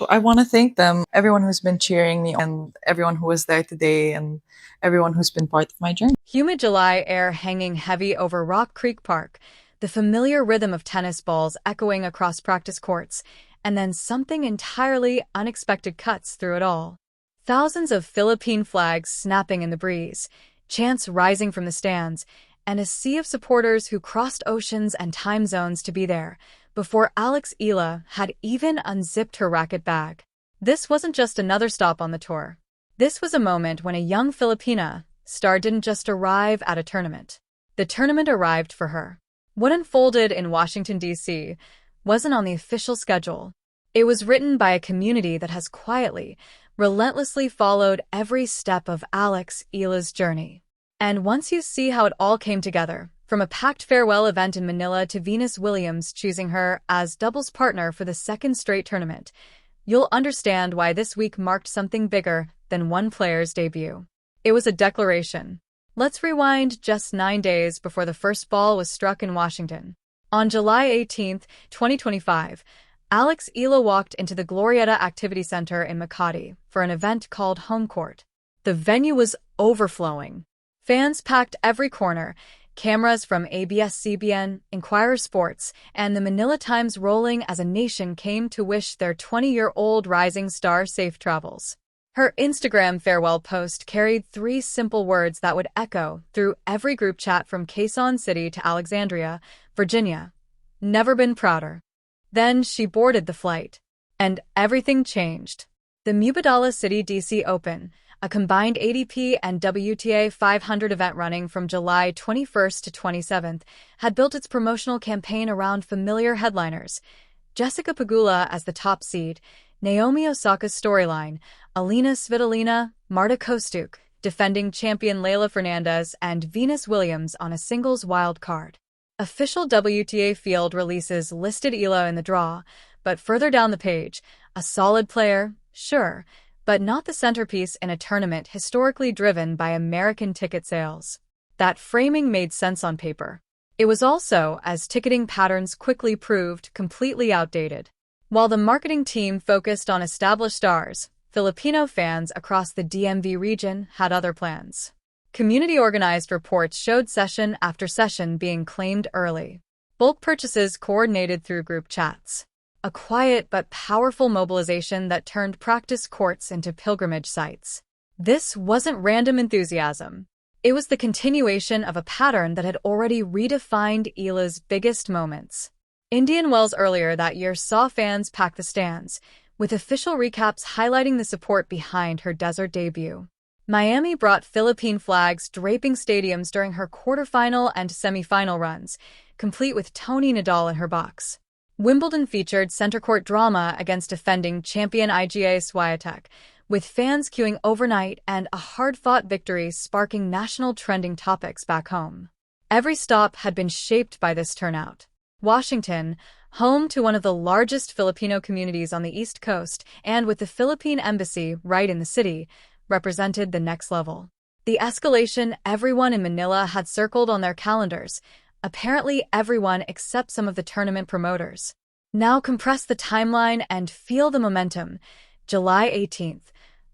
I want to thank them, everyone who's been cheering me and everyone who was there today and everyone who's been part of my journey. Humid July air hanging heavy over Rock Creek Park, the familiar rhythm of tennis balls echoing across practice courts, and then something entirely unexpected cuts through it all. Thousands of Philippine flags snapping in the breeze, chants rising from the stands, and a sea of supporters who crossed oceans and time zones to be there, before Alex Eala had even unzipped her racket bag. This wasn't just another stop on the tour. This was a moment when a young Filipina star didn't just arrive at a tournament. The tournament arrived for her. What unfolded in Washington, D.C. wasn't on the official schedule. It was written by a community that has quietly, relentlessly followed every step of Alex Eala's journey. And once you see how it all came together, from a packed farewell event in Manila to Venus Williams choosing her as doubles partner for the second straight tournament, you'll understand why this week marked something bigger than one player's debut. It was a declaration. Let's rewind just 9 days before the first ball was struck in Washington. On July 18, 2025, Alex Eala walked into the Glorieta Activity Center in Makati for an event called Hardcourt. The venue was overflowing. Fans packed every corner, cameras from ABS-CBN, Inquirer Sports, and the Manila Times rolling as a nation came to wish their 20-year-old rising star safe travels. Her Instagram farewell post carried 3 simple words that would echo through every group chat from Quezon City to Alexandria, Virginia. Never been prouder. Then she boarded the flight. And everything changed. The Mubadala Citi DC Open, a combined ATP and WTA 500 event running from July 21st to 27th, had built its promotional campaign around familiar headliners. Jessica Pegula as the top seed, Naomi Osaka's storyline, Alina Svitolina, Marta Kostyuk, defending champion Leylah Fernandez, and Venus Williams on a singles wild card. Official WTA field releases listed Eala in the draw, but further down the page, a solid player, sure, but not the centerpiece in a tournament historically driven by American ticket sales. That framing made sense on paper. It was also, as ticketing patterns quickly proved, completely outdated. While the marketing team focused on established stars, Filipino fans across the DMV region had other plans. Community-organized reports showed session after session being claimed early. Bulk purchases coordinated through group chats. A quiet but powerful mobilization that turned practice courts into pilgrimage sites. This wasn't random enthusiasm. It was the continuation of a pattern that had already redefined Eala's biggest moments. Indian Wells earlier that year saw fans pack the stands, with official recaps highlighting the support behind her desert debut. Miami brought Philippine flags draping stadiums during her quarterfinal and semifinal runs, complete with Tony Nadal in her box. Wimbledon featured center court drama against defending champion Iga Swiatek, with fans queuing overnight and a hard-fought victory sparking national trending topics back home. Every stop had been shaped by this turnout. Washington, home to one of the largest Filipino communities on the East Coast and with the Philippine Embassy right in the city, represented the next level. The escalation everyone in Manila had circled on their calendars, apparently everyone except some of the tournament promoters. Now compress the timeline and feel the momentum. July 18th,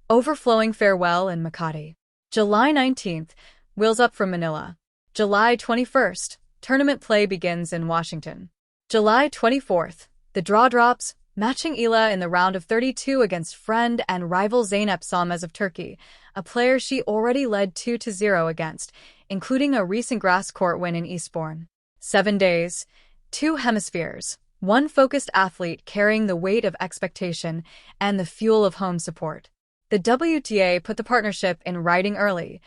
overflowing farewell in Makati. July 19th, wheels up from Manila. July 21st, tournament play begins in Washington. July 24th, the draw drops, matching Eala in the round of 32 against friend and rival Zeynep Solmaz of Turkey, a player she already led 2-0 against, including a recent grass court win in Eastbourne. 7 days, 2 hemispheres, one focused athlete carrying the weight of expectation and the fuel of home support. The WTA put the partnership in writing early.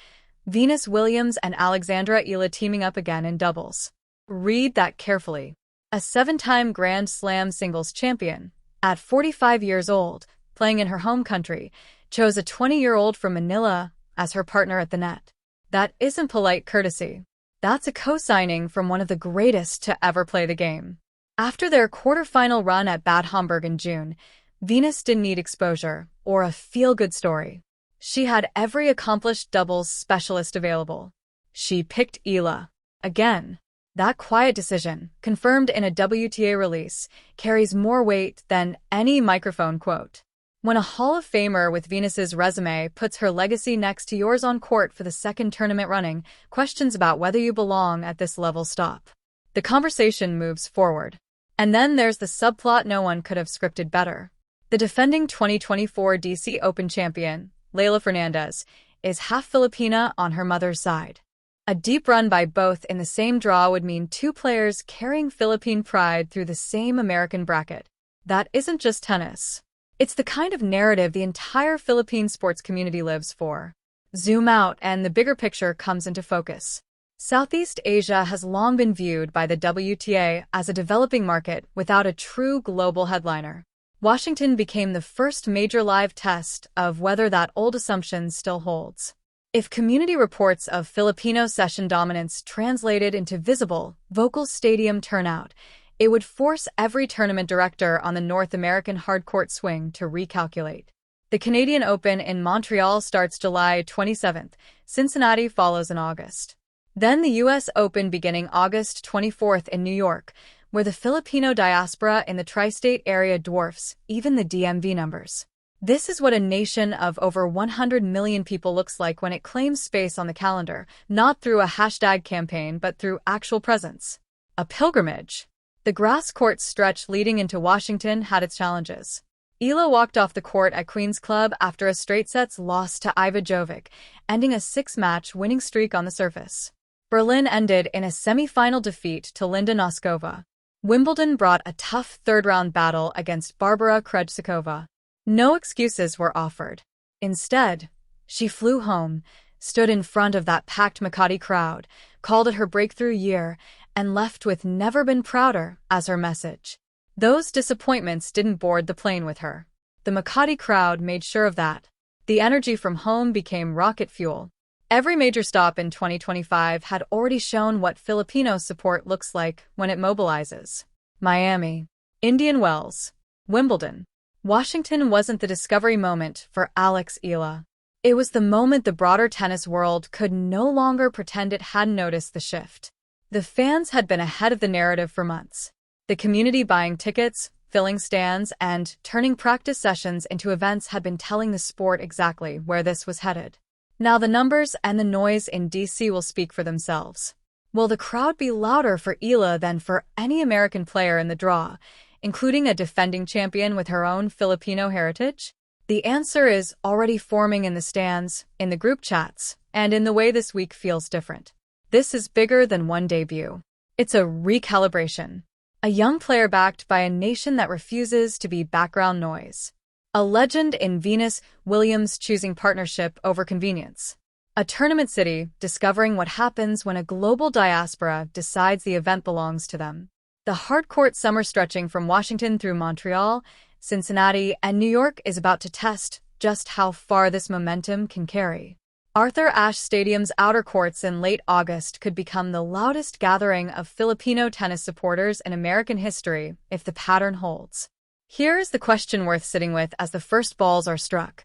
Venus Williams and Alexandra Eala teaming up again in doubles. Read that carefully. A 7-time Grand Slam singles champion, at 45 years old, playing in her home country, chose a 20-year-old from Manila as her partner at the net. That isn't polite courtesy. That's a co-signing from one of the greatest to ever play the game. After their quarterfinal run at Bad Homburg in June, Venus didn't need exposure or a feel-good story. She had every accomplished doubles specialist available. She picked Eala. Again. That quiet decision, confirmed in a WTA release, carries more weight than any microphone quote. When a Hall of Famer with Venus's resume puts her legacy next to yours on court for the second tournament running, questions about whether you belong at this level stop. The conversation moves forward. And then there's the subplot no one could have scripted better. The defending 2024 DC Open champion, Leylah Fernandez, is half Filipina on her mother's side. A deep run by both in the same draw would mean two players carrying Philippine pride through the same American bracket. That isn't just tennis. It's the kind of narrative the entire Philippine sports community lives for. Zoom out and the bigger picture comes into focus. Southeast Asia has long been viewed by the WTA as a developing market without a true global headliner. Washington became the first major live test of whether that old assumption still holds. If community reports of Filipino session dominance translated into visible, vocal stadium turnout, it would force every tournament director on the North American hardcourt swing to recalculate. The Canadian Open in Montreal starts July 27th. Cincinnati follows in August. Then the U.S. Open beginning August 24th in New York, where the Filipino diaspora in the tri-state area dwarfs even the DMV numbers. This is what a nation of over 100 million people looks like when it claims space on the calendar, not through a hashtag campaign but through actual presence. A pilgrimage. The grassroots stretch leading into Washington had its challenges. Eala walked off the court at Queen's Club after a straight sets loss to Iva Jovic, ending a six-match winning streak on the surface. Berlin ended in a semi-final defeat to Linda Noskova. Wimbledon brought a tough third-round battle against Barbara Krejcikova. No excuses were offered. Instead, she flew home, stood in front of that packed Makati crowd, called it her breakthrough year, and left with "never been prouder" as her message. Those disappointments didn't board the plane with her. The Makati crowd made sure of that. The energy from home became rocket fuel. Every major stop in 2025 had already shown what Filipino support looks like when it mobilizes. Miami, Indian Wells, Wimbledon. Washington wasn't the discovery moment for Alex Eala. It was the moment the broader tennis world could no longer pretend it hadn't noticed the shift. The fans had been ahead of the narrative for months. The community buying tickets, filling stands, and turning practice sessions into events had been telling the sport exactly where this was headed. Now the numbers and the noise in DC will speak for themselves. Will the crowd be louder for Eala than for any American player in the draw, including a defending champion with her own Filipino heritage? The answer is already forming in the stands, in the group chats, and in the way this week feels different. This is bigger than one debut. It's a recalibration. A young player backed by a nation that refuses to be background noise. A legend in Venus Williams choosing partnership over convenience. A tournament city discovering what happens when a global diaspora decides the event belongs to them. The hardcourt summer stretching from Washington through Montreal, Cincinnati, and New York is about to test just how far this momentum can carry. Arthur Ashe Stadium's outer courts in late August could become the loudest gathering of Filipino tennis supporters in American history if the pattern holds. Here is the question worth sitting with as the first balls are struck.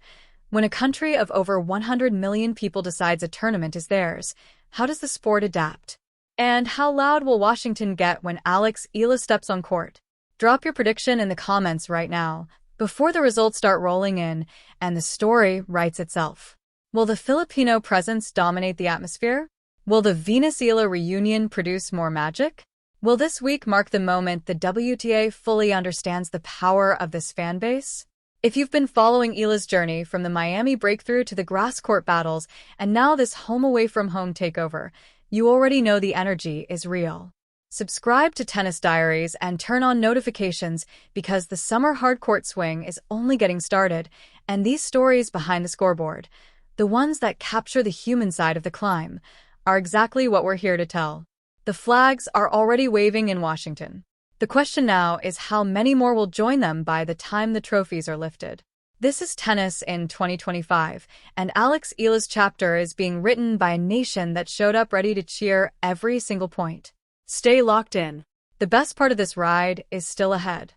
When a country of over 100 million people decides a tournament is theirs, how does the sport adapt? And how loud will Washington get when Alex Eala steps on court? Drop your prediction in the comments right now, before the results start rolling in and the story writes itself. Will the Filipino presence dominate the atmosphere? Will the Venus-Eala reunion produce more magic? Will this week mark the moment the WTA fully understands the power of this fan base? If you've been following Eala's journey from the Miami breakthrough to the grass-court battles and now this home-away-from-home takeover, you already know the energy is real. Subscribe to Tennis Diaries and turn on notifications because the summer hardcourt swing is only getting started, and these stories behind the scoreboard, the ones that capture the human side of the climb, are exactly what we're here to tell. The flags are already waving in Washington. The question now is how many more will join them by the time the trophies are lifted. This is Tennis in 2025, and Alex Eala's chapter is being written by a nation that showed up ready to cheer every single point. Stay locked in. The best part of this ride is still ahead.